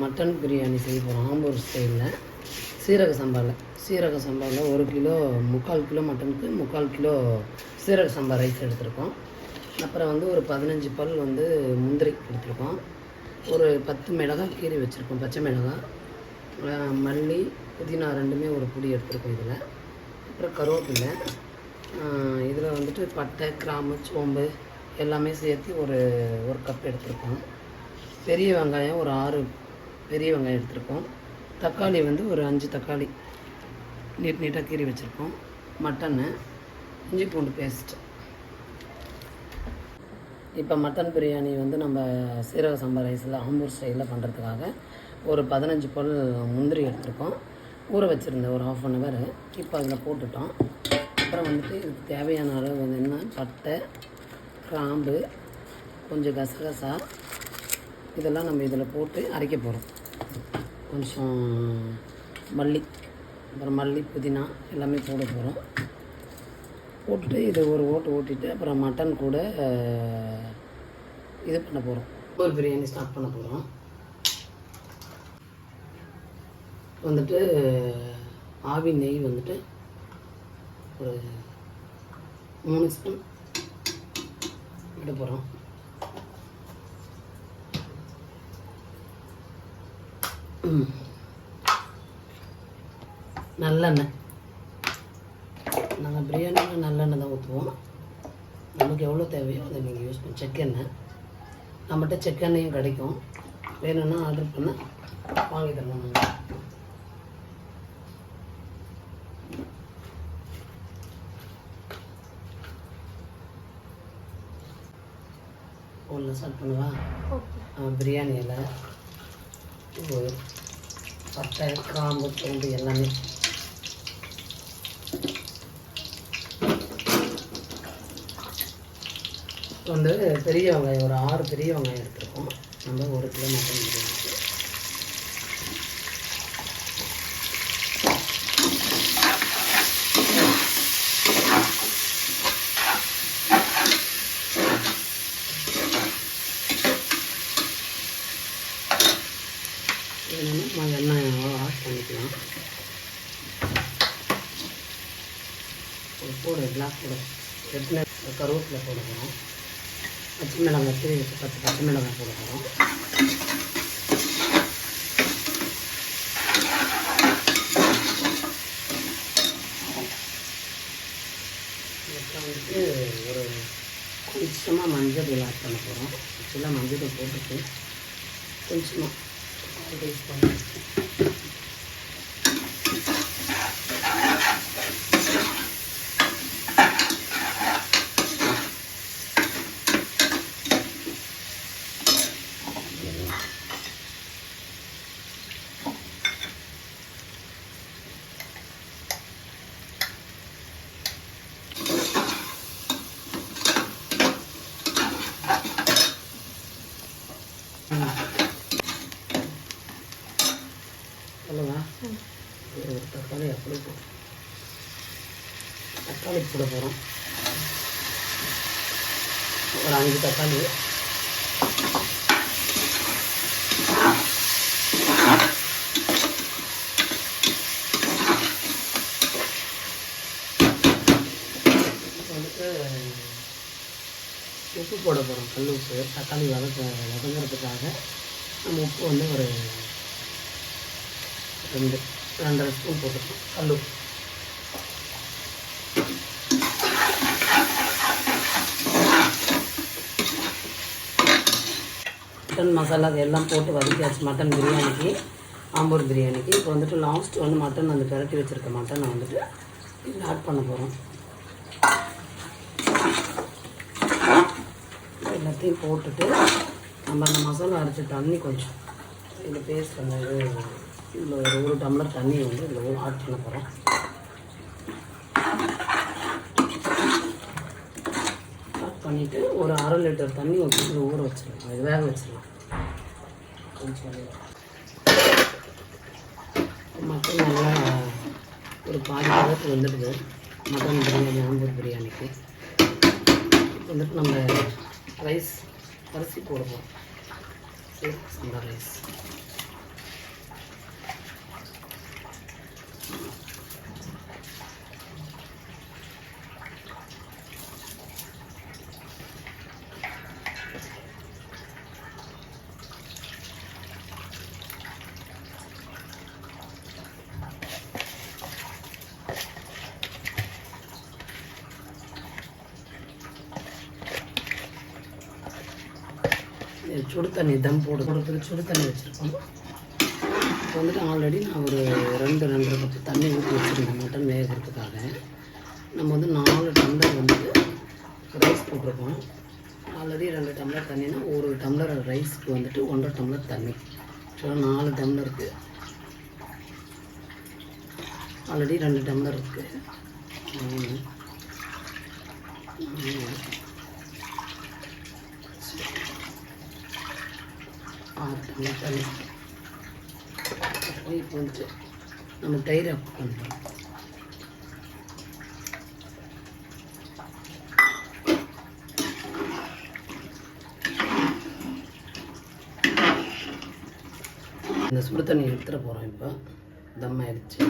Mutton biryani செய்ய போகிறோம் ஆம்பூர் ஸ்டைலில். சீரக சம்பாவில் 1 கிலோ 3/4 கிலோ மட்டனுக்கு 3/4 கிலோ சீரக சம்பா ரைஸ் எடுத்திருக்கோம். அப்புறம் ஒரு 15 பல் முந்திரி எடுத்திருக்கோம். ஒரு 10 மிளகாய் கீரி வச்சுருக்கோம், பச்சை மிளகாய், மல்லி, புதினா ரெண்டுமே ஒரு பொடி எடுத்திருக்கோம் இதில். அப்புறம் கருவேப்பிலை, இதில் பட்டை, கிராம்பு, சோம்பு எல்லாமே சேர்த்து ஒரு கப் எடுத்திருக்கோம். பெரிய வெங்காயம் ஒரு 6 பெரிய வெங்காயம் எடுத்திருக்கோம். தக்காளி ஒரு 5 தக்காளி நீட்டாக கீறி வச்சுருக்கோம். மட்டனு, இஞ்சி பூண்டு பேஸ்ட். இப்போ மட்டன் பிரியாணி நம்ம சீரக சம்பா ரைஸில் ஆம்பூர் ஸ்டைலில் பண்ணுறதுக்காக ஒரு 15 பல் முந்திரி எடுத்திருக்கோம். ஊற வச்சுருந்தேன் ஒரு 1/2 hour. இப்போ அதில் போட்டுட்டோம். அப்புறம் இதுக்கு தேவையான அளவு என்ன, பட்டை, கிராம்பு, கொஞ்சம் கசகசா, இதெல்லாம் நம்ம இதில் போட்டு அரைக்க போகிறோம். கொஞ்சம் மல்லி, அப்புறம் மல்லி, புதினா எல்லாமே போட போகிறோம். போட்டுட்டு இது ஒரு ஓட்டிட்டு அப்புறம் மட்டன் கூட இது பண்ண போகிறோம். ஒரு பிரியாணி ஸ்டார்ட் பண்ண போகிறோம். ஆவி நெய் ஒரு 3 ஸ்பூன் விட போகிறோம். நல்லெண்ணெய், நாங்கள் பிரியாணியில் நல்லெண்ணெய் தான் ஊற்றுவோம். நமக்கு எவ்வளோ தேவையோ அதை நீங்கள் யூஸ் பண்ணி. செக்கெண்ணெய் நம்மகிட்ட செக்கெண்ணையும் கிடைக்கும், வேணும்னா ஆர்டர் பண்ண வாங்கி தரணும். நாங்கள் ஒன்று ஸ்டார்ட் பண்ணுவா. பிரியாணி இலை, பட்டை, கிராம்பு, சோம்பு எல்லாமே. பெரிய வெங்காயம் ஒரு 6 பெரிய வெங்காயம் எடுத்துருக்கோம். நம்ம 1 கிலோ மட்டன் பிரியாணி. நம்ம எண்ணெய் ஆட் பண்ணிக்கலாம். ஒரு பிளாக் போட கருவேப்பிலை போட போகிறோம். பச்சை மிளகாய் கீழே வச்சு 10 பச்சை மிளகாய் போட போகிறோம். அப்புறம் ஒரு கொஞ்சமாக மஞ்சள் தூள் ஆட் பண்ண போகிறோம். ஆக்சுவலாக மஞ்சள் தூள் போட்டுட்டு கொஞ்சமாக டேஸ்ட் பண்ணி சொல்லுங்க. ஒரு தக்காளி அப்படியே தக்காளி போட போகிறோம். ஒரு 5 தக்காளி. உப்பு போட போகிறோம், கல் உப்பு. தக்காளி வதங்கிறதுக்காக நம்ம உப்பு ஒரு 2.5 ஸ்பூன் போட்டுருக்கோம், கல் உப்பு. மட்டன் மசாலா எல்லாம் போட்டு வதக்கியாச்சு மட்டன் பிரியாணிக்கு, ஆம்பூர் பிரியாணிக்கு. இப்போ லாஸ்ட் மட்டன் பிரட்டி வச்சுருக்க மட்டனை இதில் ஆட் பண்ண போகிறோம். எல்லாத்தையும் போட்டுட்டு நம்ம அந்த மசாலா அரைச்ச தண்ணி கொஞ்சம் இதில் பேஸ்ட் இதில் ஒரு 1 டம்ளர் தண்ணி இதில் ஆட் பண்ண போகிறோம். ஆட் பண்ணிவிட்டு ஒரு 1/2 லிட்டர் தண்ணி ஊற்றி இதில் ஊற வச்சிடலாம், இது வேக வச்சிடலாம். கொஞ்சம் மட்டன் நல்லா ஒரு பாதி பதத்துக்கு வந்துடுது மட்டன் பிரியாணி, ஆம்பூர் பிரியாணிக்கு. நம்ம ரைஸ் அரிசி போடுவோம், சம்பா ரைஸ். சுடு தண்ணி தம் போடுறதுக்கு சுடு தண்ணி வச்சுருக்கோம். இப்போ வந்துட்டு ஆல்ரெடி நான் ஒரு 2-2.5 கப்பு தண்ணி ஊற்றி வச்சுருந்தேன் மட்டன் வேகிறதுக்காக. நம்ம வந்து 4 டம்ளர் வந்துட்டு ரைஸ் போட்டிருக்கோம். ஆல்ரெடி 2 டம்ளர் தண்ணினா 1 டம்ளர் ரைஸ்க்கு வந்துட்டு 1.5 டம்ளர் தண்ணி. ஆக்சுவலாக 4 டம்ளருக்கு ஆல்ரெடி 2 டம்ளர் இருக்குது. 6 டம்ளர் தண்ணி. இப்போ வந்துட்டு நம்ம தயிரை பண்ணுறோம். இந்த சுடு தண்ணி எடுத்துகிட்டு போகிறோம். இப்போ தம் ஆயிடுச்சு.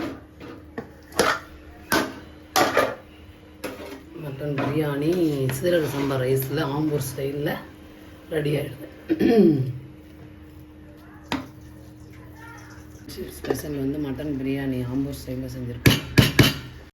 மட்டன் பிரியாணி சீரக சம்பா ரைஸில் ஆம்பூர் ஸ்டைலில் ரெடி ஆகிடுது. ஸ்பெஷல் வந்து மட்டன் பிரியாணி ஆம்பூர் ஸ்டைலில் செஞ்சுருக்கோம்.